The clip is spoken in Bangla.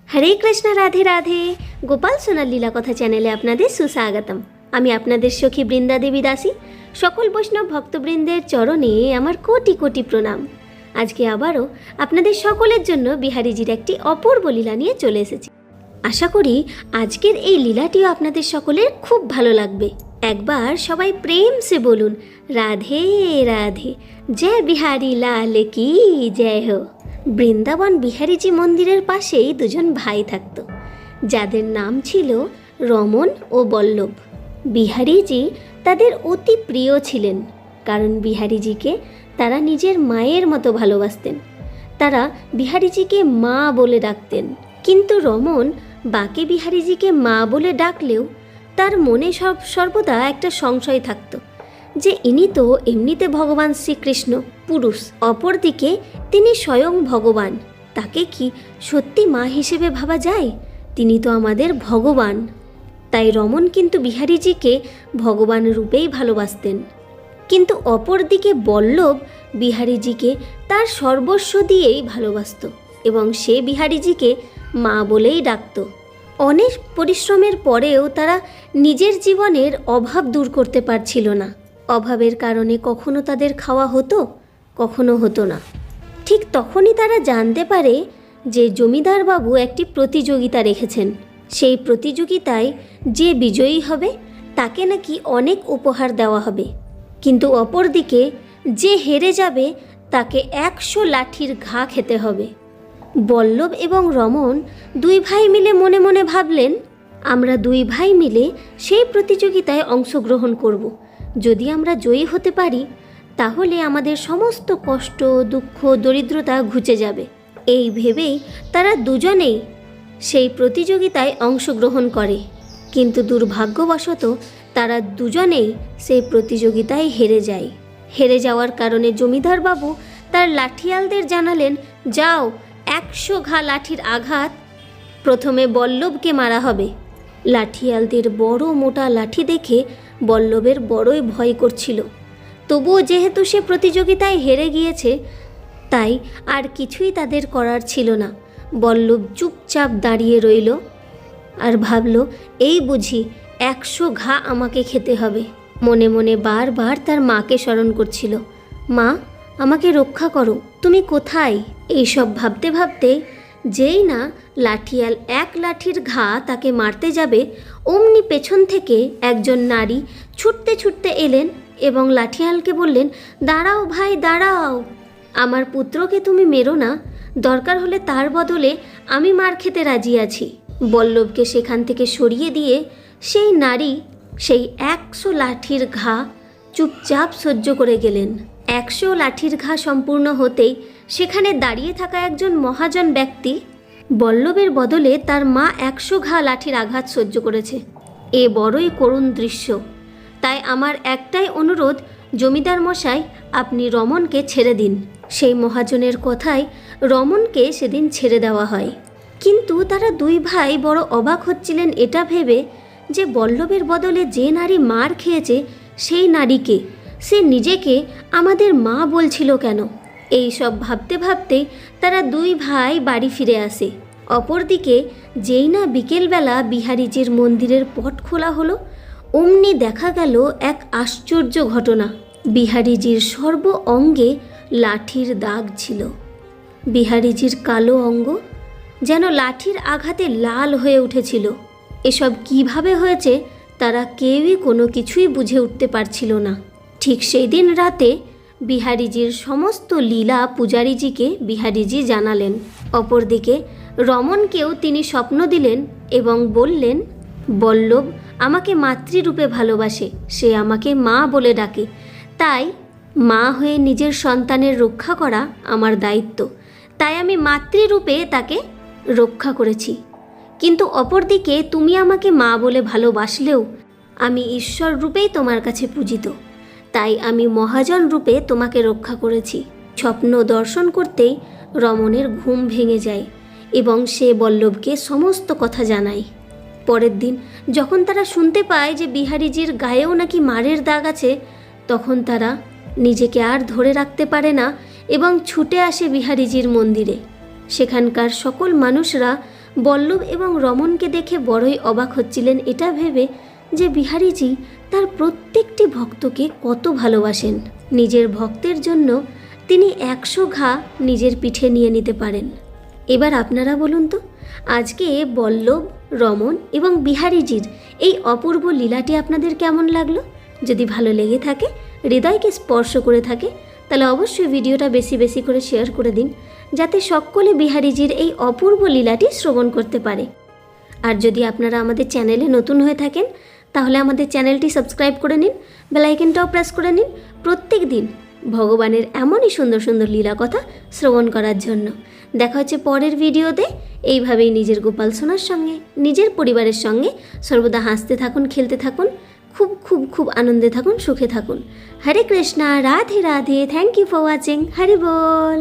হরে কৃষ্ণ, রাধে রাধে। গোপাল সোনার লীলা কথা চ্যানেলে আপনাদের সুস্বাগতম। আমি আপনাদের সখী বৃন্দা দেবী দাসী। সকল বৈষ্ণব ভক্তবৃন্দের চরণে আমার কোটি কোটি প্রণাম। আজকে আবারও আপনাদের সকলের জন্য বিহারীজির একটি অপূর্ব লীলা নিয়ে চলে এসেছি। আশা করি আজকের এই লীলাটিও আপনাদের সকলের খুব ভালো লাগবে। একবার সবাই প্রেম সে বলুন, রাধে রাধে, জয় বিহারী লাল কি জয় হো। বৃন্দাবন বিহারীজি মন্দিরের পাশেই দুজন ভাই থাকত, যাদের নাম ছিল রমন ও বল্লভ। বিহারীজি তাদের অতি প্রিয় ছিলেন, কারণ বিহারীজিকে তারা নিজের মায়ের মতো ভালোবাসতেন। তারা বিহারীজিকে মা বলে ডাকতেন। কিন্তু রমন বাকি বিহারীজিকে মা বলে ডাকলেও তার মনে সর্বদা একটা সংশয় থাকত যে ইনি তো এমনিতে ভগবান শ্রীকৃষ্ণ পুরুষ, অপরদিকে তিনি স্বয়ং ভগবান, তাকে কি সত্যি মা হিসেবে ভাবা যায়? তিনি তো আমাদের ভগবান। তাই রমন কিন্তু বিহারীজিকে ভগবান রূপেই ভালোবাসতেন। কিন্তু অপরদিকে বল্লভ বিহারীজিকে তার সর্বস্ব দিয়েই ভালোবাসত এবং সে বিহারীজিকে মা বলেই ডাকত। অনেক পরিশ্রমের পরেও তারা নিজের জীবনের অভাব দূর করতে পারছিল না। অভাবের কারণে কখনো তাদের খাওয়া হতো, কখনো হতো না। ঠিক তখনই তারা জানতে পারে যে জমিদার বাবু একটি প্রতিযোগিতা রেখেছেন। সেই প্রতিযোগিতায় যে বিজয়ী হবে তাকে নাকি অনেক উপহার দেওয়া হবে, কিন্তু অপরদিকে যে হেরে যাবে তাকে 100 লাঠির ঘা খেতে হবে। বল্লভ এবং রমন দুই ভাই মিলে মনে মনে ভাবলেন, আমরা দুই ভাই মিলে সেই প্রতিযোগিতায় অংশগ্রহণ করব। যদি আমরা জয়ী হতে পারি তাহলে আমাদের সমস্ত কষ্ট, দুঃখ, দরিদ্রতা ঘুচে যাবে। এই ভেবেই তারা দুজনেই সেই প্রতিযোগিতায় অংশগ্রহণ করে। কিন্তু দুর্ভাগ্যবশত তারা দুজনেই সেই প্রতিযোগিতায় হেরে যায়। হেরে যাওয়ার কারণে জমিদার বাবু তার লাঠিয়ালদের জানালেন, যাও 100 ঘা লাঠির আঘাত প্রথমে বল্লভকে মারা হবে। লাঠিয়ালদের বড় মোটা লাঠি দেখে বল্লভের বড়ই ভয় করছিল। তবুও যেহেতু সে প্রতিযোগিতায় হেরে গিয়েছে, তাই আর কিছুই তাদের করার ছিল না। বল্লভ চুপচাপ দাঁড়িয়ে রইল আর ভাবল, এই বুঝি 100 ঘা আমাকে খেতে হবে। মনে মনে বারবার তার মাকে স্মরণ করছিল, মা আমাকে রক্ষা করো, তুমি কোথায়? এইসব ভাবতে ভাবতে যেই না লাঠিয়াল 1 লাঠির ঘা তাকে মারতে যাবে, অমনি পেছন থেকে একজন নারী ছুটতে ছুটতে এলেন এবং লাঠিয়ালকে বললেন, দাঁড়াও ভাই দাঁড়াও, আমার পুত্রকে তুমি মেরো না, দরকার হলে তার বদলে আমি মার খেতে রাজি আছি। বল্লভকে সেখান থেকে সরিয়ে দিয়ে সেই নারী সেই 100 লাঠির ঘা চুপচাপ সহ্য করে গেলেন। 100 লাঠির ঘা সম্পূর্ণ হতেই সেখানে দাঁড়িয়ে থাকা একজন মহাজন ব্যক্তি বল্লভের বদলে তার মা 100 ঘা লাঠির আঘাত সহ্য করেছে। এ বড়ই করুণ দৃশ্য। তাই আমার একটাই অনুরোধ, জমিদার মশাই আপনি রমনকে ছেড়ে দিন। সেই মহাজনের কথায় রমনকে সেদিন ছেড়ে দেওয়া হয়। কিন্তু তারা দুই ভাই বড় অবাক হচ্ছিলেন এটা ভেবে যে বল্লভের বদলে যে নারী মার খেয়েছে সেই নারীকে, সে নিজেকে আমাদের মা বলছিল কেন? এই সব ভাবতে ভাবতে তারা দুই ভাই বাড়ি ফিরে আসে। অপরদিকে যেই না বিকেলবেলা বিহারীজির মন্দিরের পট খোলা হলো, অমনি দেখা গেল এক আশ্চর্য ঘটনা। বিহারীজির সর্ব অঙ্গে লাঠির দাগ ছিল। বিহারীজির কালো অঙ্গ যেন লাঠির আঘাতে লাল হয়ে উঠেছিল। এসব কিভাবে হয়েছে তারা কেউই কোনো কিছুই বুঝে উঠতে পারছিল না। ঠিক সেই দিন রাতে বিহারীজির সমস্ত লীলা পূজারীজিকে বিহারীজি জানালেন। অপরদিকে রমনকেও তিনি স্বপ্ন দিলেন এবং বললেন, বল্লভ আমাকে মাতৃরূপে ভালোবাসে, সে আমাকে মা বলে ডাকে, তাই মা হয়ে নিজের সন্তানের রক্ষা করা আমার দায়িত্ব, তাই আমি মাতৃরূপে তাকে রক্ষা করেছি। কিন্তু অপরদিকে তুমি আমাকে মা বলে ভালোবাসলেও আমি ঈশ্বর রূপেই তোমার কাছে পূজিত, তাই আমি মহাজন রূপে তোমাকে রক্ষা করেছি। স্বপ্ন দর্শন করতেই রমনের ঘুম ভেঙে যায় এবং সে বল্লভকে সমস্ত কথা জানায়। পরের দিন যখন তারা শুনতে পায় যে বিহারীজির গায়েও নাকি মারের দাগ আছে, তখন তারা নিজেকে আর ধরে রাখতে পারে না এবং ছুটে আসে বিহারীজির মন্দিরে। সেখানকার সকল মানুষরা বল্লভ এবং রমনকে দেখে বড়ই অবাক হচ্ছিলেন এটা ভেবে যে বিহারীজি তার প্রত্যেকটি ভক্তকে কত ভালোবাসেন। নিজের ভক্তের জন্য তিনি 100 ঘা নিজের পিঠে নিয়ে নিতে পারেন। এবার আপনারা বলুন তো, আজকে বল্লভ, রমন এবং বিহারীজির এই অপূর্ব লীলাটি আপনাদের কেমন লাগলো? যদি ভালো লেগে থাকে, হৃদয়কে স্পর্শ করে থাকে, তাহলে অবশ্যই ভিডিওটা বেশি বেশি করে শেয়ার করে দিন, যাতে সকলে বিহারীজির এই অপূর্ব লীলাটি শ্রবণ করতে পারে। আর যদি আপনারা আমাদের চ্যানেলে নতুন হয়ে থাকেন, তাহলে আমাদের চ্যানেলটি সাবস্ক্রাইব করে নিন, বেল আইকনটাও প্রেস করে নিন প্রত্যেক দিন ভগবানের এমনই সুন্দর সুন্দর লীলা কথা শ্রবণ করার জন্য। দেখা হচ্ছে পরের ভিডিওতে। এইভাবেই নিজের গোপাল সোনার সঙ্গে, নিজের পরিবারের সঙ্গে সর্বদা হাসতে থাকুন, খেলতে থাকুন, খুব খুব খুব আনন্দে থাকুন, সুখে থাকুন। Hare Krishna, Radhe Radhe. Thank you for watching. Hari ball.